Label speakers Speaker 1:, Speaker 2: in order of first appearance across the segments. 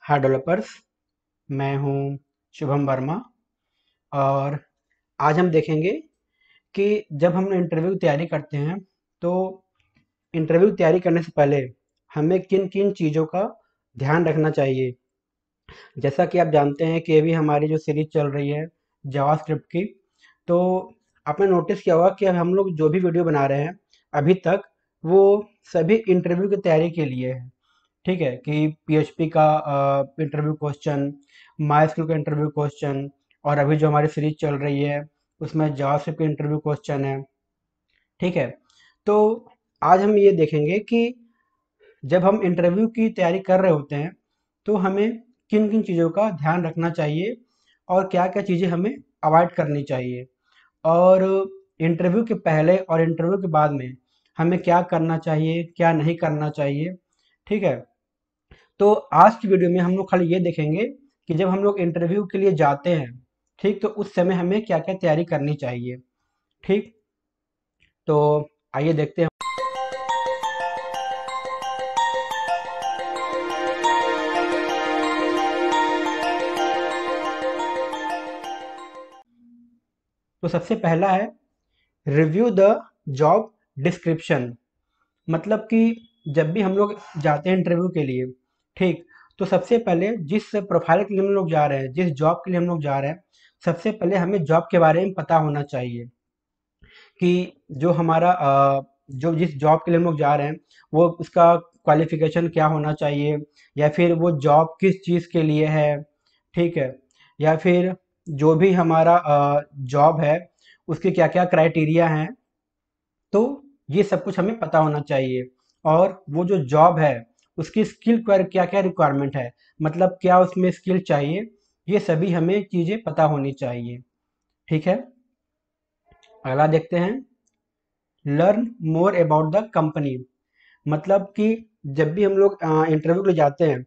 Speaker 1: हाय developers. मैं हूँ शुभम वर्मा। और आज हम देखेंगे कि जब हम इंटरव्यू की तैयारी करते हैं तो इंटरव्यू की तैयारी करने से पहले हमें किन किन चीज़ों का ध्यान रखना चाहिए। जैसा कि आप जानते हैं कि अभी हमारी जो सीरीज चल रही है जावास्क्रिप्ट की, तो आपने नोटिस किया होगा कि अब हम लोग जो भी वीडियो बना रहे हैं अभी तक वो सभी इंटरव्यू की तैयारी के लिए है। ठीक है कि पीएचपी का इंटरव्यू क्वेश्चन, माइस्क्ल का इंटरव्यू क्वेश्चन, और अभी जो हमारी सीरीज चल रही है उसमें जावास्क्रिप्ट के इंटरव्यू क्वेश्चन है। ठीक है, तो आज हम ये देखेंगे कि जब हम इंटरव्यू की तैयारी कर रहे होते हैं तो हमें किन किन चीज़ों का ध्यान रखना चाहिए और क्या क्या चीज़ें हमें अवॉइड करनी चाहिए, और इंटरव्यू के पहले और इंटरव्यू के बाद में हमें क्या करना चाहिए क्या नहीं करना चाहिए। ठीक है, तो आज की वीडियो में हम लोग खाली ये देखेंगे कि जब हम लोग इंटरव्यू के लिए जाते हैं, ठीक, तो उस समय हमें क्या क्या तैयारी करनी चाहिए। ठीक, तो आइए देखते हैं। तो सबसे पहला है रिव्यू द जॉब डिस्क्रिप्शन। मतलब कि जब भी हम लोग जाते हैं इंटरव्यू के लिए, ठीक, तो सबसे पहले जिस प्रोफाइल के लिए हम लोग जा रहे हैं, जिस जॉब के लिए हम लोग जा रहे हैं, सबसे पहले हमें जॉब के बारे में पता होना चाहिए कि जो हमारा जो जिस जॉब के लिए हम लोग जा रहे हैं वो उसका क्वालिफिकेशन क्या होना चाहिए, या फिर वो जॉब किस चीज़ के लिए है। ठीक है, या फिर जो भी हमारा जॉब है उसके क्या क्या क्राइटेरिया हैं, तो ये सब कुछ हमें पता होना चाहिए। और वो जो जॉब है उसकी स्किल क्या क्या रिक्वायरमेंट है, मतलब क्या उसमें स्किल चाहिए, ये सभी हमें चीज़ें पता होनी चाहिए। ठीक है, अगला देखते हैं। Learn more about the company. मतलब कि जब भी हम लोग इंटरव्यू के लिए जाते हैं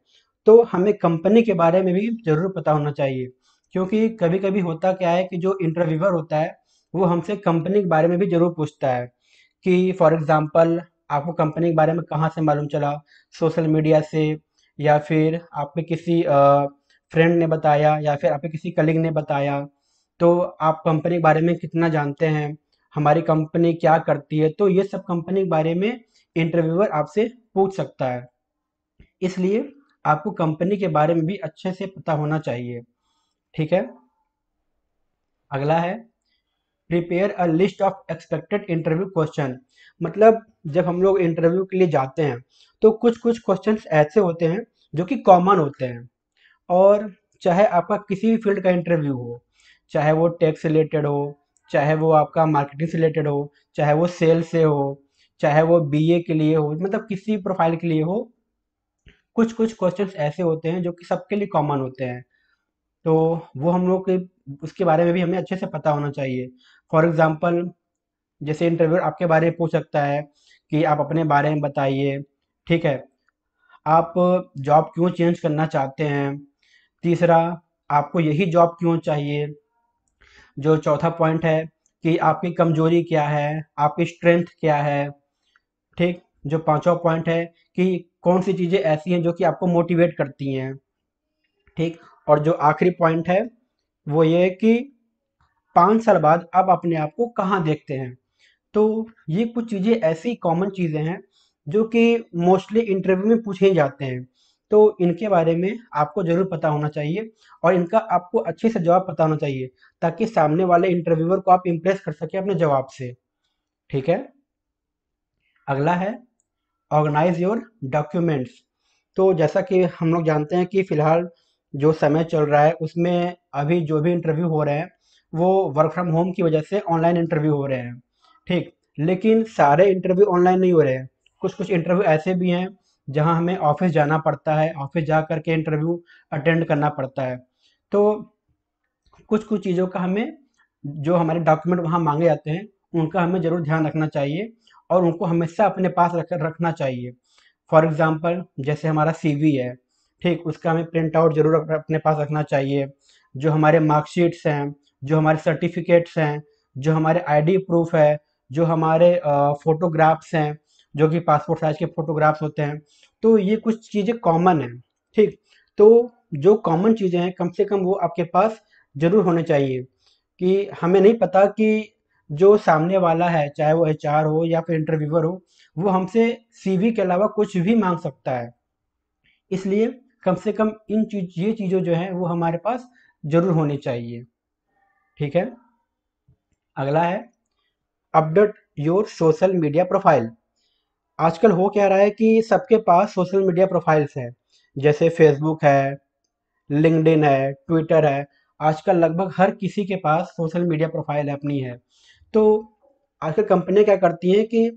Speaker 1: तो हमें कंपनी के बारे में भी ज़रूर पता होना चाहिए, क्योंकि कभी कभी होता क्या है कि जो इंटरव्यूअर होता है वो हमसे कंपनी के बारे में भी ज़रूर पूछता है कि फॉर एग्जांपल आपको कंपनी के बारे में कहाँ से मालूम चला, सोशल मीडिया से, या फिर आपके किसी फ्रेंड ने बताया, या फिर आपके किसी कलीग ने बताया। तो आप कंपनी के बारे में कितना जानते हैं, हमारी कंपनी क्या करती है, तो ये सब कंपनी के बारे में इंटरव्यूअर आपसे पूछ सकता है। इसलिए आपको कंपनी के बारे में भी अच्छे से पता होना चाहिए। ठीक है, अगला है prepare a list of expected interview question. मतलब जब हम लोग इंटरव्यू के लिए जाते हैं तो कुछ कुछ क्वेश्चंस ऐसे होते हैं जो कि कॉमन होते हैं। और चाहे आपका किसी भी फील्ड का इंटरव्यू हो, चाहे वो टेक से रिलेटेड हो, चाहे वो आपका मार्केटिंग से रिलेटेड हो, चाहे वो सेल से हो, चाहे वो बीए के लिए हो, मतलब किसी प्रोफाइल के लिए हो, कुछ कुछ क्वेश्चंस ऐसे होते हैं जो कि सबके लिए कॉमन होते हैं। तो वो हम लोग के उसके बारे में भी हमें अच्छे से पता होना चाहिए। फॉर एग्जांपल जैसे इंटरव्यूअर आपके बारे में पूछ सकता है कि आप अपने बारे में बताइए। ठीक है, आप जॉब क्यों चेंज करना चाहते हैं। तीसरा, आपको यही जॉब क्यों चाहिए। जो चौथा पॉइंट है कि आपकी कमजोरी क्या है, आपकी स्ट्रेंथ क्या है। ठीक, जो पांचवा पॉइंट है कि कौन सी चीज़ें ऐसी हैं जो कि आपको मोटिवेट करती हैं। ठीक, और जो आखिरी पॉइंट है वो ये है कि 5 साल बाद आप अपने आप को कहाँ देखते हैं। तो ये कुछ चीज़ें ऐसी कॉमन चीज़ें हैं जो कि मोस्टली इंटरव्यू में पूछे ही जाते हैं। तो इनके बारे में आपको ज़रूर पता होना चाहिए और इनका आपको अच्छे से जवाब पता होना चाहिए, ताकि सामने वाले इंटरव्यूअर को आप इम्प्रेस कर सकें अपने जवाब से। ठीक है, अगला है ऑर्गेनाइज योर डॉक्यूमेंट्स। तो जैसा कि हम लोग जानते हैं कि फ़िलहाल जो समय चल रहा है उसमें अभी जो भी इंटरव्यू हो रहे हैं वो वर्क फ्रॉम होम की वजह से ऑनलाइन इंटरव्यू हो रहे हैं। ठीक, लेकिन सारे इंटरव्यू ऑनलाइन नहीं हो रहे हैं। कुछ कुछ इंटरव्यू ऐसे भी हैं जहां हमें ऑफिस जाना पड़ता है, ऑफिस जा कर के इंटरव्यू अटेंड करना पड़ता है। तो कुछ कुछ चीज़ों का हमें, जो हमारे डॉक्यूमेंट वहाँ मांगे जाते हैं, उनका हमें ज़रूर ध्यान रखना चाहिए और उनको हमेशा अपने पास रखना चाहिए। फॉर एग्जांपल जैसे हमारा सीवी है, ठीक, उसका हमें प्रिंट आउट जरूर अपने पास रखना चाहिए। जो हमारे मार्कशीट्स हैं, जो हमारे सर्टिफिकेट्स हैं, जो हमारे आईडी प्रूफ है, जो हमारे फोटोग्राफ्स हैं, जो कि पासपोर्ट साइज के फोटोग्राफ्स होते हैं। तो ये कुछ चीज़ें कॉमन हैं। ठीक, तो जो कॉमन चीज़ें हैं कम से कम वो आपके पास ज़रूर होने चाहिए, कि हमें नहीं पता कि जो सामने वाला है, चाहे वो एचआर हो या फिर इंटरव्यूअर हो, वो हमसे सीवी के अलावा कुछ भी माँग सकता है। इसलिए कम से कम ये चीज़ें जो हैं वो हमारे पास ज़रूर होनी चाहिए। ठीक है? अगला है update your social media profile. आजकल हो क्या रहा है कि सबके पास सोशल मीडिया प्रोफाइल्स हैं, जैसे फेसबुक है, लिंक्डइन है, ट्विटर है। आजकल लगभग हर किसी के पास सोशल मीडिया प्रोफाइल अपनी है। तो आजकल कंपनियां क्या करती हैं कि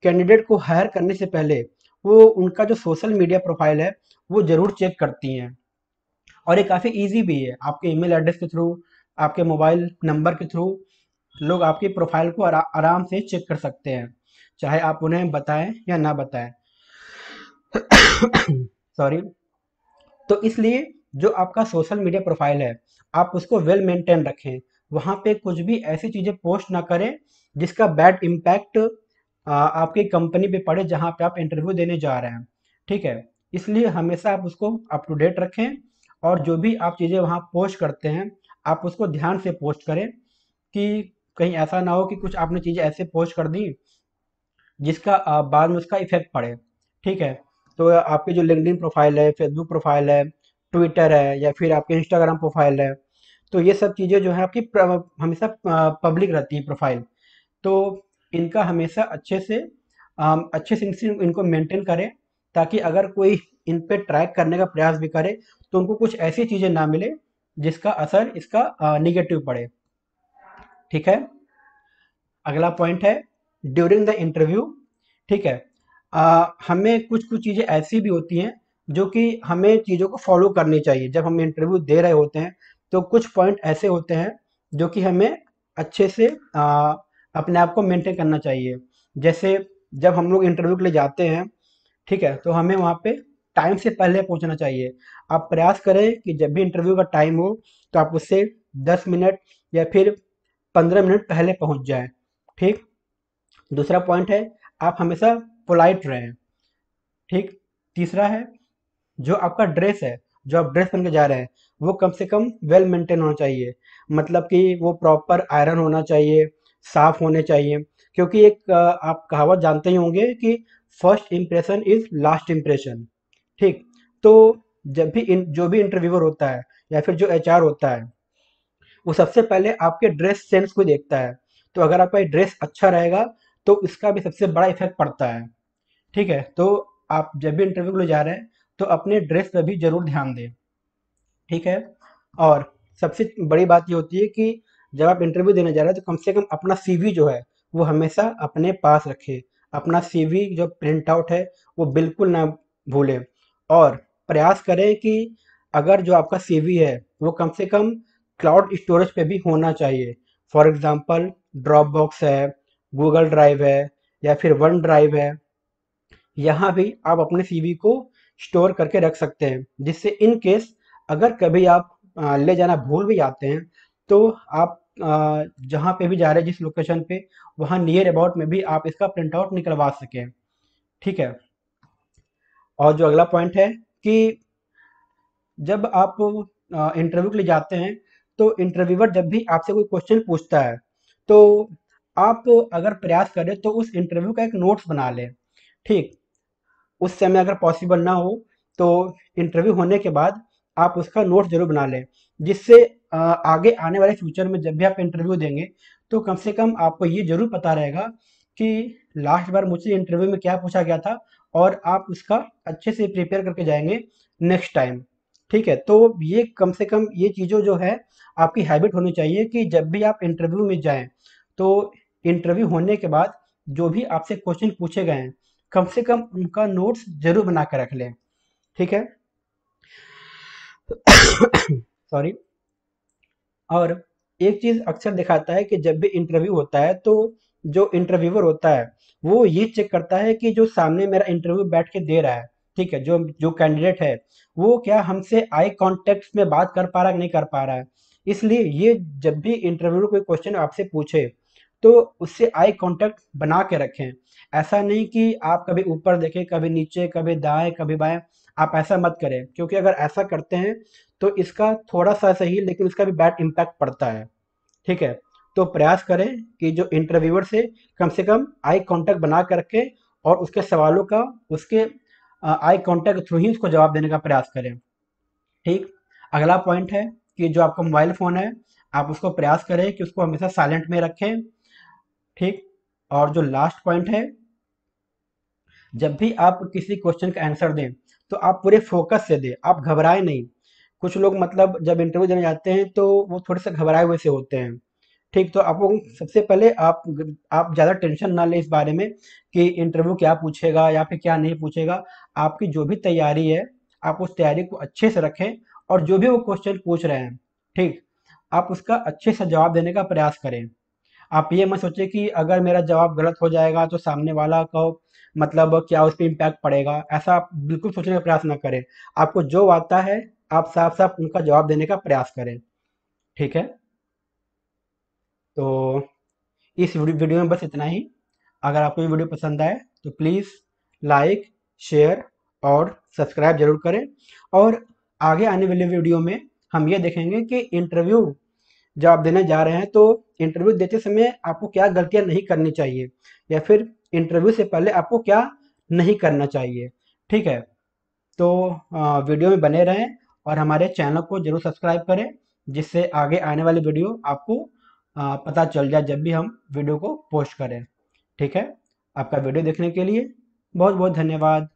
Speaker 1: कैंडिडेट को हायर करने से पहले वो उनका जो सोशल मीडिया प्रोफाइल है वो ज़रूर चेक करती हैं। और ये काफ़ी ईजी भी है, आपके ईमेल एड्रेस के थ्रू, आपके मोबाइल नंबर के थ्रू लोग आपकी प्रोफाइल को आराम से चेक कर सकते हैं, चाहे आप उन्हें बताएं या ना बताएं। सॉरी। तो इसलिए जो आपका सोशल मीडिया प्रोफाइल है, आप उसको वेल मेंटेन रखें। वहाँ पे कुछ भी ऐसी चीज़ें पोस्ट ना करें जिसका बैड इम्पैक्ट आपकी कंपनी पे पड़े जहाँ पे आप इंटरव्यू देने जा रहे हैं। ठीक है? इसलिए हमेशा आप उसको अप टू डेट रखें, और जो भी आप चीज़ें वहाँ पोस्ट करते हैं, आप उसको ध्यान से पोस्ट करें, कि कहीं ऐसा ना हो कि कुछ आपने चीज़ें ऐसे पोस्ट कर दी जिसका बाद में उसका इफेक्ट पड़े। ठीक है? तो आपकी जो लिंक्डइन प्रोफाइल है, फेसबुक प्रोफाइल है, ट्विटर है, या फिर आपके इंस्टाग्राम प्रोफाइल है, तो ये सब चीज़ें जो है आपकी हमेशा पब्लिक रहती है प्रोफाइल। तो इनका हमेशा अच्छे से इनको मेंटेन करें, ताकि अगर कोई इन पे ट्रैक करने का प्रयास भी करे तो उनको कुछ ऐसी चीज़ें ना मिले जिसका असर इसका निगेटिव पड़े। ठीक है? अगला पॉइंट है ड्यूरिंग द इंटरव्यू। ठीक है? हमें कुछ कुछ चीज़ें ऐसी भी होती हैं जो कि हमें चीज़ों को फॉलो करनी चाहिए। जब हम इंटरव्यू दे रहे होते हैं तो कुछ पॉइंट ऐसे होते हैं जो कि हमें अच्छे से अपने आप को मेंटेन करना चाहिए। जैसे जब हम लोग इंटरव्यू के लिए जाते हैं, ठीक है, तो हमें वहाँ पे टाइम से पहले पहुँचना चाहिए। आप प्रयास करें कि जब भी इंटरव्यू का टाइम हो तो आप उससे 10 मिनट या फिर 15 मिनट पहले पहुँच जाएं। ठीक। दूसरा पॉइंट है, आप हमेशा पोलाइट रहें। ठीक। तीसरा है, जो आपका ड्रेस है, जो आप ड्रेस पहन के जा रहे हैं, वो कम से कम वेल मेंटेन होना चाहिए। मतलब कि वो प्रॉपर आयरन होना चाहिए, साफ होने चाहिए। क्योंकि आप कहावत जानते ही होंगे कि first impression is last impression. ठीक। तो जब भी जो भी इंटरव्यूअर होता है या फिर जो एचआर होता है, वो सबसे पहले आपके ड्रेस सेंस को देखता है। तो अगर आपका ड्रेस अच्छा रहेगा तो इसका भी सबसे बड़ा इफेक्ट पड़ता है। ठीक है? तो आप जब भी इंटरव्यू के लिए जा रहे हैं तो अपने ड्रेस पे भी ज़रूर ध्यान दें। ठीक है? और सबसे बड़ी बात ये होती है कि जब आप इंटरव्यू देने जा रहे हैं तो कम से कम अपना सीवी जो है वो हमेशा अपने पास रखें। अपना सीवी जो प्रिंट आउट है वो बिल्कुल ना भूलें, और प्रयास करें कि अगर जो आपका सीवी है वो कम से कम क्लाउड स्टोरेज पे भी होना चाहिए। फॉर एग्जांपल ड्रॉप बॉक्स है, गूगल ड्राइव है, या फिर वन ड्राइव है। यहाँ भी आप अपने सीवी को स्टोर करके रख सकते हैं, जिससे इन केस अगर कभी आप ले जाना भूल भी जाते हैं तो आप जहाँ पे भी जा रहे हैं, जिस लोकेशन पे, वहाँ नियर अबाउट में भी आप इसका प्रिंट आउट निकलवा सकें। ठीक है? और जो अगला पॉइंट है कि जब आप इंटरव्यू के लिए जाते हैं तो इंटरव्यूअर जब भी आपसे कोई क्वेश्चन पूछता है तो आप अगर प्रयास करें तो उस इंटरव्यू का एक नोट्स बना लें। ठीक। उस समय अगर पॉसिबल ना हो तो इंटरव्यू होने के बाद आप उसका नोट जरूर बना लें, जिससे आगे आने वाले फ्यूचर में जब भी आप इंटरव्यू देंगे तो कम से कम आपको ये जरूर पता रहेगा कि लास्ट बार मुझसे इंटरव्यू में क्या पूछा गया था, और आप उसका अच्छे से प्रिपेयर करके जाएंगे नेक्स्ट टाइम। ठीक है? तो ये कम से कम ये चीज़ों जो है आपकी हैबिट होनी चाहिए कि जब भी आप इंटरव्यू में जाएं तो इंटरव्यू होने के बाद जो भी आपसे क्वेश्चन पूछे गए हैं कम से कम उनका नोट्स जरूर बना के रख लें। ठीक है? सॉरी। और एक चीज अक्सर दिखाता है कि जब भी इंटरव्यू होता है तो जो इंटरव्यूअर होता है वो ये चेक करता है कि जो सामने मेरा इंटरव्यू बैठ के दे रहा है, ठीक है, जो जो कैंडिडेट है, वो क्या हमसे आई कांटेक्ट में बात कर पा रहा है कि नहीं कर पा रहा है। इसलिए ये जब भी इंटरव्यूअर कोई क्वेश्चन आपसे पूछे तो उससे आई कांटेक्ट बना के रखें। ऐसा नहीं कि आप कभी ऊपर देखें, कभी नीचे, कभी दाएं, कभी बाएं। आप ऐसा मत करें, क्योंकि अगर ऐसा करते हैं तो इसका थोड़ा सा सही लेकिन इसका भी बैड इम्पैक्ट पड़ता है। ठीक है, तो प्रयास करें कि जो इंटरव्यूअर से कम आई कांटेक्ट बना करके और उसके सवालों का उसके आई कांटेक्ट के थ्रू ही उसको जवाब देने का प्रयास करें। ठीक। अगला पॉइंट है कि जो आपका मोबाइल फ़ोन है, आप उसको प्रयास करें कि उसको हमेशा साइलेंट में रखें। ठीक। और जो लास्ट पॉइंट है, जब भी आप किसी क्वेश्चन का आंसर दें तो आप पूरे फोकस से दें, आप घबराएं नहीं। कुछ लोग मतलब जब इंटरव्यू देने जाते हैं तो वो थोड़े से घबराए हुए से होते हैं। ठीक, तो आपको सबसे पहले आप ज़्यादा टेंशन ना लें इस बारे में कि इंटरव्यू क्या पूछेगा या फिर क्या नहीं पूछेगा। आपकी जो भी तैयारी है, आप उस तैयारी को अच्छे से रखें और जो भी वो क्वेश्चन पूछ रहे हैं, ठीक, आप उसका अच्छे से जवाब देने का प्रयास करें। आप ये मत सोचिए कि अगर मेरा जवाब गलत हो जाएगा तो सामने वाला को मतलब क्या उस पे इम्पैक्ट पड़ेगा, ऐसा आप बिल्कुल सोचने का प्रयास ना करें। आपको जो आता है, आप साफ-साफ उनका जवाब देने का प्रयास करें। ठीक है? तो इस वीडियो में बस इतना ही। अगर आपको ये वीडियो पसंद आए तो प्लीज़ लाइक, शेयर और सब्सक्राइब ज़रूर करें। और आगे आने वाले वीडियो में हम ये देखेंगे कि इंटरव्यू जब आप देने जा रहे हैं तो इंटरव्यू देते समय आपको क्या गलतियाँ नहीं करनी चाहिए, या फिर इंटरव्यू से पहले आपको क्या नहीं करना चाहिए। ठीक है? तो वीडियो में बने रहें और हमारे चैनल को ज़रूर सब्सक्राइब करें, जिससे आगे आने वाली वीडियो आपको पता चल जाए जब भी हम वीडियो को पोस्ट करें। ठीक है? आपका वीडियो देखने के लिए बहुत बहुत धन्यवाद।